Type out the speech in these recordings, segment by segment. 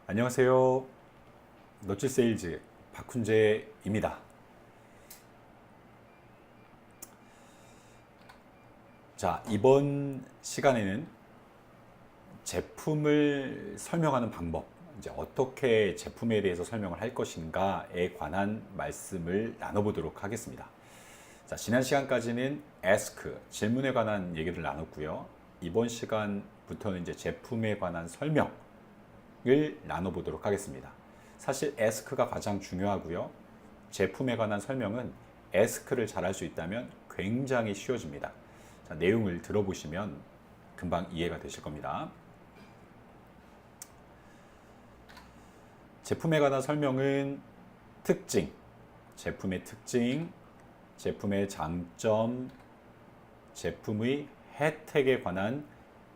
안녕하세요. 너츠 세일즈 박훈재입니다. 자, 이번 시간에는 제품을 설명하는 방법, 이제 어떻게 제품에 대해서 설명을 할 것인가에 관한 말씀을 나눠보도록 하겠습니다. 자, 지난 시간까지는 ask, 질문에 관한 얘기를 나눴고요. 이번 시간부터는 이제 제품에 관한 설명을 나눠보도록 하겠습니다. 사실 ask가 가장 중요하고요. 제품에 관한 설명은 ask를 잘 할 수 있다면 굉장히 쉬워집니다. 자, 내용을 들어보시면 금방 이해가 되실 겁니다. 제품에 관한 설명은 특징, 제품의 특징, 제품의 장점, 제품의 혜택에 관한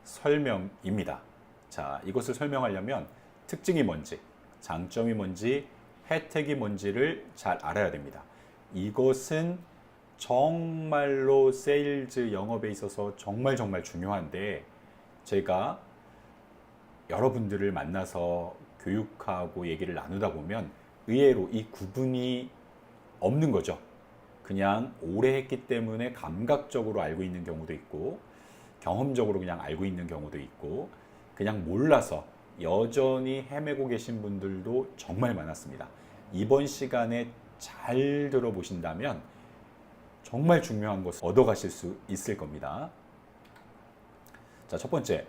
설명입니다. 자, 이것을 설명하려면 특징이 뭔지, 장점이 뭔지, 혜택이 뭔지를 잘 알아야 됩니다. 이것은 정말로 세일즈 영업에 있어서 정말 중요한데, 제가 여러분들을 만나서 교육하고 얘기를 나누다 보면 의외로 이 구분이 없는 거죠. 그냥 오래 했기 때문에 감각적으로 알고 있는 경우도 있고, 경험적으로 그냥 알고 있는 경우도 있고, 그냥 몰라서 여전히 헤매고 계신 분들도 정말 많았습니다. 이번 시간에 잘 들어보신다면 정말 중요한 것을 얻어가실 수 있을 겁니다. 자, 첫 번째,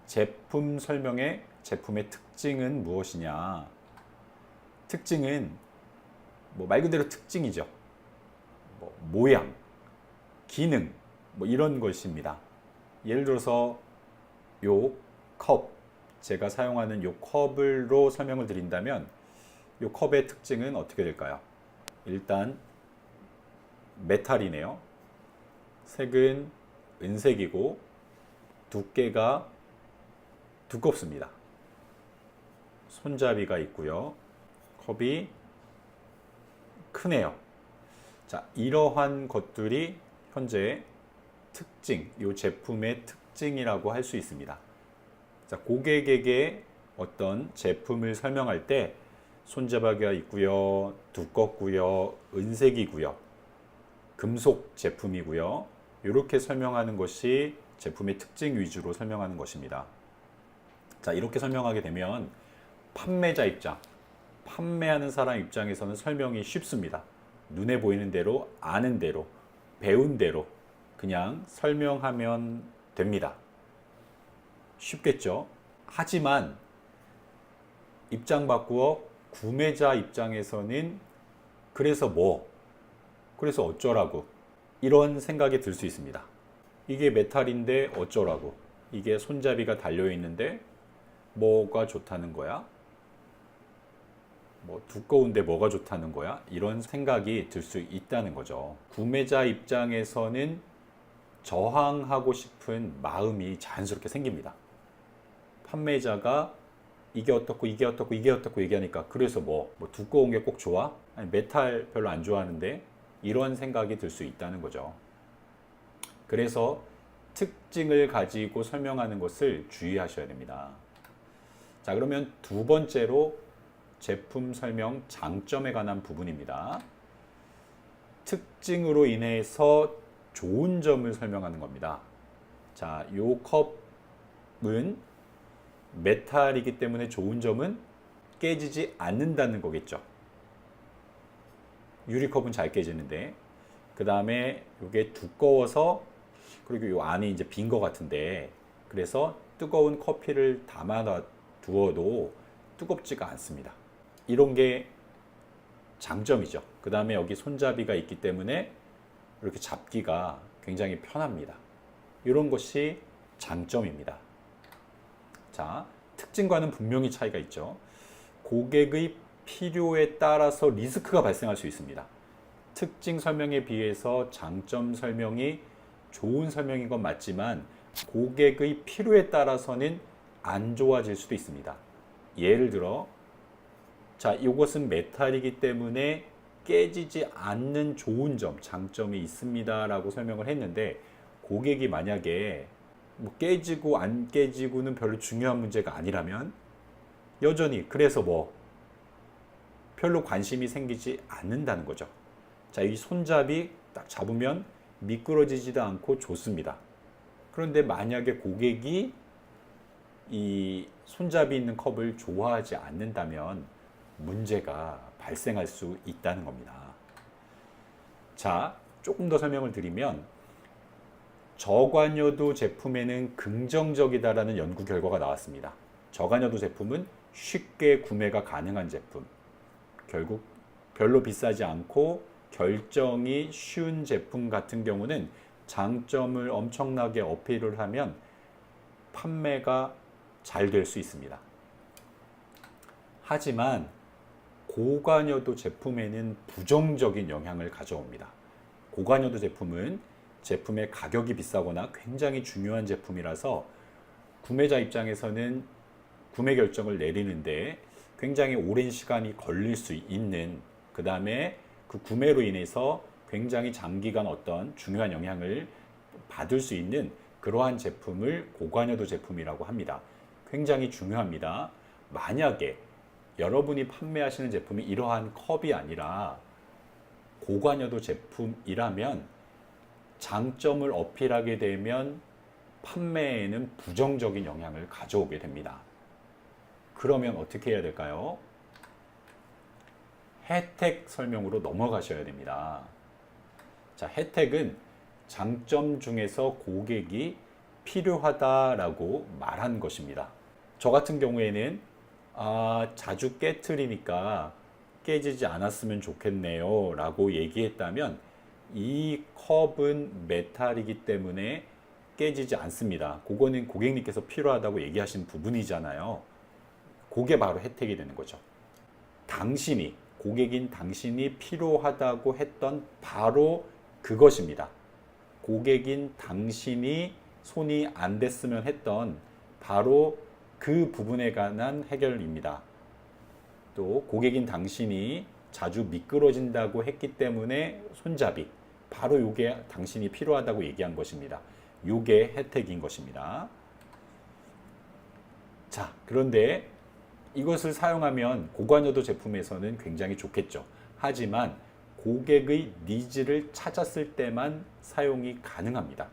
제품 설명의 제품의 특징은 무엇이냐? 특징은 말 그대로 특징이죠. 모양, 기능, 이런 것입니다. 예를 들어서 요 컵, 제가 사용하는 요 컵으로 설명을 드린다면 요 컵의 특징은 어떻게 될까요? 일단 메탈이네요. 색은 은색이고 두께가 두껍습니다. 손잡이가 있고요. 컵이 크네요. 자, 이러한 것들이 현재 특징, 이 제품의 특징이라고 할 수 있습니다. 자, 고객에게 어떤 제품을 설명할 때 손잡이가 있고요, 두껍고요, 은색이고요, 금속 제품이고요. 이렇게 설명하는 것이 제품의 특징 위주로 설명하는 것입니다. 자, 이렇게 설명하게 되면 판매자 입장, 판매하는 사람 입장에서는 설명이 쉽습니다. 눈에 보이는 대로, 아는 대로, 배운 대로 그냥 설명하면 됩니다. 쉽겠죠? 하지만 입장 바꾸어 구매자 입장에서는 그래서 그래서 어쩌라고 이런 생각이 들 수 있습니다. 이게 메탈인데 어쩌라고, 이게 손잡이가 달려있는데 뭐가 좋다는 거야? 두꺼운데 뭐가 좋다는 거야? 이런 생각이 들 수 있다는 거죠. 구매자 입장에서는 저항하고 싶은 마음이 자연스럽게 생깁니다. 판매자가 이게 어떻고 이게 어떻고 이게 어떻고 얘기하니까 그래서 두꺼운 게 꼭 좋아? 아니, 메탈 별로 안 좋아하는데, 이런 생각이 들 수 있다는 거죠. 그래서 특징을 가지고 설명하는 것을 주의하셔야 됩니다. 자, 그러면 두 번째로 제품 설명 장점에 관한 부분입니다. 특징으로 인해서 좋은 점을 설명하는 겁니다. 자, 요 컵은 메탈이기 때문에 좋은 점은 깨지지 않는다는 거겠죠. 유리컵은 잘 깨지는데, 그 다음에 이게 두꺼워서, 그리고 요 안에 이제 빈 것 같은데, 그래서 뜨거운 커피를 담아 두어도 뜨겁지가 않습니다. 이런 게 장점이죠. 그 다음에 여기 손잡이가 있기 때문에 이렇게 잡기가 굉장히 편합니다. 이런 것이 장점입니다. 자, 특징과는 분명히 차이가 있죠. 고객의 필요에 따라서 리스크가 발생할 수 있습니다. 특징 설명에 비해서 장점 설명이 좋은 설명인 건 맞지만 고객의 필요에 따라서는 안 좋아질 수도 있습니다. 예를 들어, 자, 이것은 메탈이기 때문에 깨지지 않는 좋은 점, 장점이 있습니다 라고 설명을 했는데, 고객이 만약에 깨지고 안 깨지고는 별로 중요한 문제가 아니라면 여전히 그래서 뭐 별로 관심이 생기지 않는다는 거죠. 자, 이 손잡이 딱 잡으면 미끄러지지도 않고 좋습니다. 그런데 만약에 고객이 이 손잡이 있는 컵을 좋아하지 않는다면 문제가 발생할 수 있다는 겁니다. 자, 조금 더 설명을 드리면 저관여도 제품에는 긍정적이다라는 연구 결과가 나왔습니다. 저관여도 제품은 쉽게 구매가 가능한 제품, 결국 별로 비싸지 않고 결정이 쉬운 제품 같은 경우는 장점을 엄청나게 어필을 하면 판매가 잘 될 수 있습니다. 하지만 고관여도 제품에는 부정적인 영향을 가져옵니다. 고관여도 제품은 제품의 가격이 비싸거나 굉장히 중요한 제품이라서 구매자 입장에서는 구매 결정을 내리는데 굉장히 오랜 시간이 걸릴 수 있는, 그 다음에 그 구매로 인해서 굉장히 장기간 어떤 중요한 영향을 받을 수 있는 그러한 제품을 고관여도 제품이라고 합니다. 굉장히 중요합니다. 만약에 여러분이 판매하시는 제품이 이러한 컵이 아니라 고관여도 제품이라면 장점을 어필하게 되면 판매에는 부정적인 영향을 가져오게 됩니다. 그러면 어떻게 해야 될까요? 혜택 설명으로 넘어가셔야 됩니다. 자, 혜택은 장점 중에서 고객이 필요하다라고 말한 것입니다. 저 같은 경우에는 자주 깨트리니까 깨지지 않았으면 좋겠네요 라고 얘기했다면 이 컵은 메탈이기 때문에 깨지지 않습니다. 그거는 고객님께서 필요하다고 얘기하신 부분이잖아요. 그게 바로 혜택이 되는 거죠. 당신이, 고객인 당신이 필요하다고 했던 바로 그것입니다. 고객인 당신이 손이 안 댔으면 했던 바로 그 부분에 관한 해결입니다. 또 고객인 당신이 자주 미끄러진다고 했기 때문에 손잡이, 바로 이게 당신이 필요하다고 얘기한 것입니다. 이게 혜택인 것입니다. 자, 그런데 이것을 사용하면 고관여도 제품에서는 굉장히 좋겠죠. 하지만 고객의 니즈를 찾았을 때만 사용이 가능합니다.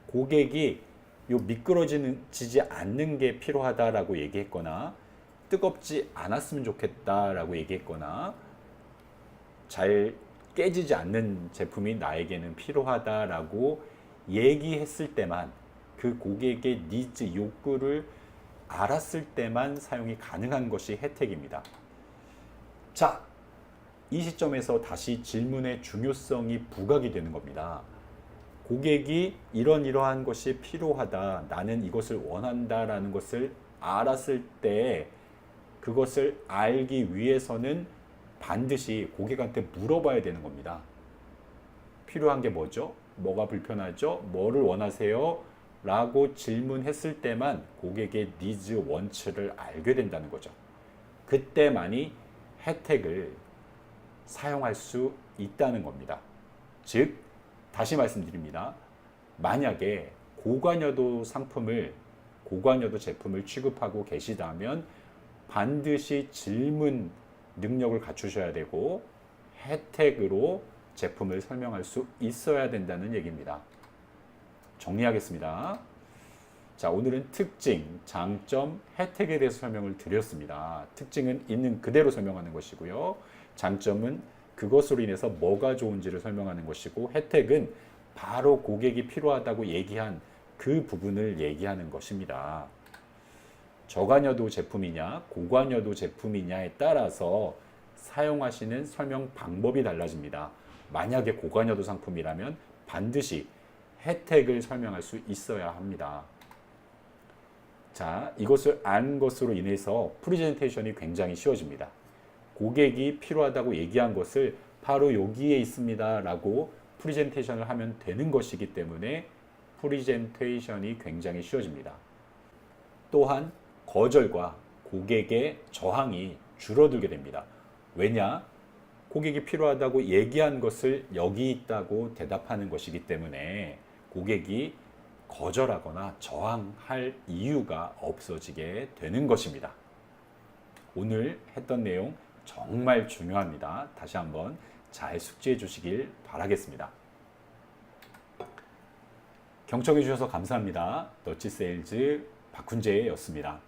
고객이 미끄러지지 않는 게 필요하다라고 얘기했거나 뜨겁지 않았으면 좋겠다라고 얘기했거나 잘 깨지지 않는 제품이 나에게는 필요하다라고 얘기했을 때만, 그 고객의 니즈, 욕구를 알았을 때만 사용이 가능한 것이 혜택입니다. 자, 이 시점에서 다시 질문의 중요성이 부각이 되는 겁니다. 고객이 이러한 것이 필요하다, 나는 이것을 원한다라는 것을 알았을 때 그것을 알기 위해서는 반드시 고객한테 물어봐야 되는 겁니다. 필요한 게 뭐죠? 뭐가 불편하죠? 뭐를 원하세요? 라고 질문했을 때만 고객의 니즈, 원치를 알게 된다는 거죠. 그때만이 혜택을 사용할 수 있다는 겁니다. 즉, 다시 말씀드립니다. 만약에 고관여도 상품을, 고관여도 제품을 취급하고 계시다면 반드시 질문 능력을 갖추셔야 되고 혜택으로 제품을 설명할 수 있어야 된다는 얘기입니다. 정리하겠습니다. 자, 오늘은 특징, 장점, 혜택에 대해서 설명을 드렸습니다. 특징은 있는 그대로 설명하는 것이고요. 장점은 그것으로 인해서 뭐가 좋은지를 설명하는 것이고, 혜택은 바로 고객이 필요하다고 얘기한 그 부분을 얘기하는 것입니다. 저관여도 제품이냐, 고관여도 제품이냐에 따라서 사용하시는 설명 방법이 달라집니다. 만약에 고관여도 상품이라면 반드시 혜택을 설명할 수 있어야 합니다. 자, 이것을 안 것으로 인해서 프레젠테이션이 굉장히 쉬워집니다. 고객이 필요하다고 얘기한 것을 바로 여기에 있습니다 라고 프레젠테이션을 하면 되는 것이기 때문에 프레젠테이션이 굉장히 쉬워집니다. 또한 거절과 고객의 저항이 줄어들게 됩니다. 왜냐? 고객이 필요하다고 얘기한 것을 여기 있다고 대답하는 것이기 때문에 고객이 거절하거나 저항할 이유가 없어지게 되는 것입니다. 오늘 했던 내용 정말 중요합니다. 다시 한번 잘 숙지해 주시길 바라겠습니다. 경청해 주셔서 감사합니다. 너치세일즈 박훈재였습니다.